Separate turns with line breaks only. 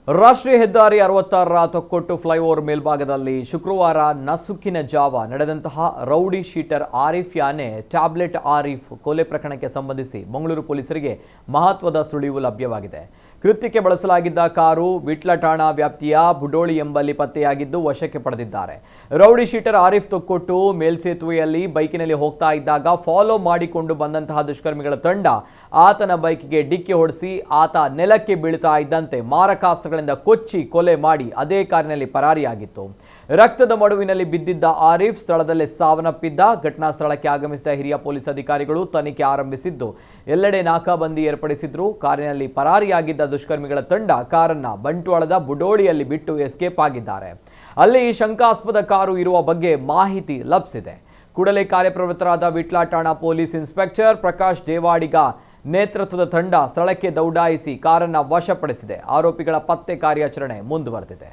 ರಾಷ್ಟ್ರೀಯ ಹೆದ್ದಾರಿ 66ರ ತೊಕ್ಕೊಟ್ಟು ಫ್ಲೈಓವರ್ ಮೇಲ್ಭಾಗದಲ್ಲಿ ಶುಕ್ರವಾರ ನಸುಕಿನ ಜಾವ ನಡೆದಂತಹ ರೌಡಿ ಶೀಟರ್ ಆರಿಫ್ ಯಾನೆ ಟ್ಯಾಬ್ಲೆಟ್ ಆರಿಫ್ ಕೊಲೆ ಪ್ರಕರಣಕ್ಕೆ ಸಂಬಂಧಿಸಿ ಮಂಗಳೂರು ಪೊಲೀಸರಿಗೆ ಮಹತ್ವದ ಸುಳಿವು ಲಭ್ಯವಾಗಿದೆ. ಕೃತ್ಯಕ್ಕೆ ಬಳಸಲಾಗಿದ್ದ ಕಾರು ವಿಟ್ಲ ಠಾಣಾ ವ್ಯಾಪ್ತಿಯ ಬುಡೋಳಿ ಎಂಬಲ್ಲಿ ಪತ್ತೆಯಾಗಿದ್ದು ವಶಕ್ಕೆ ಪಡೆದಿದ್ದಾರೆ. ರೌಡಿ ಶೀಟರ್ ಆರಿಫ್ ತೊಕ್ಕೊಟ್ಟು ಮೇಲ್ಸೇತುವೆಯಲ್ಲಿ ಬೈಕಿನಲ್ಲಿ ಹೋಗ್ತಾ ಇದ್ದಾಗ ಫಾಲೋ ಮಾಡಿಕೊಂಡು ಬಂದಂತಹ ದುಷ್ಕರ್ಮಿಗಳ ತಂಡ ಆತನ ಬೈಕ್ಗೆ ಡಿಕ್ಕಿ ಹೊಡೆಸಿ ಆತ ನೆಲಕ್ಕೆ ಬೀಳ್ತಾ ಇದ್ದಂತೆ ಮಾರಕಾಸ್ತ್ರಗಳಿಂದ ಕೊಚ್ಚಿ ಕೊಲೆ ಮಾಡಿ ಅದೇ ಕಾರಿನಲ್ಲಿ ಪರಾರಿಯಾಗಿತ್ತು. ರಕ್ತದ ಮಡುವಿನಲ್ಲಿ ಬಿದ್ದಿದ್ದ ಆರಿಫ್ ಸ್ಥಳದಲ್ಲೇ ಸಾವನ್ನಪ್ಪಿದ್ದ. ಘಟನಾ ಸ್ಥಳಕ್ಕೆ ಆಗಮಿಸಿದ ಹಿರಿಯ ಪೊಲೀಸ್ ಅಧಿಕಾರಿಗಳು ತನಿಖೆ ಆರಂಭಿಸಿದ್ದು ಎಲ್ಲೆಡೆ ನಾಕಾಬಂದಿ ಏರ್ಪಡಿಸಿದ್ರು. ಕಾರಿನಲ್ಲಿ ಪರಾರಿಯಾಗಿದ್ದ ದುಷ್ಕರ್ಮಿಗಳ ತಂಡ ಕಾರನ್ನ ಬಂಟ್ವಾಳದ ಬುಡೋಳಿಯಲ್ಲಿ ಬಿಟ್ಟು ಎಸ್ಕೇಪ್ ಆಗಿದ್ದಾರೆ. ಅಲ್ಲಿ ಶಂಕಾಸ್ಪದ ಕಾರು ಇರುವ ಬಗ್ಗೆ ಮಾಹಿತಿ ಲಭಿಸಿದೆ. ಕೂಡಲೇ ಕಾರ್ಯಪ್ರವೃತ್ತರಾದ ವಿಟ್ಲ ಠಾಣಾ ಪೊಲೀಸ್ ಇನ್ಸ್ಪೆಕ್ಟರ್ ಪ್ರಕಾಶ್ ದೇವಾಡಿಗ ನೇತೃತ್ವದ ತಂಡ ಸ್ಥಳಕ್ಕೆ ದೌಡಾಯಿಸಿ ಕಾರನ್ನ ವಶಪಡಿಸಿದೆ. ಆರೋಪಿಗಳ ಪತ್ತೆ ಕಾರ್ಯಾಚರಣೆ ಮುಂದುವರೆದಿದೆ.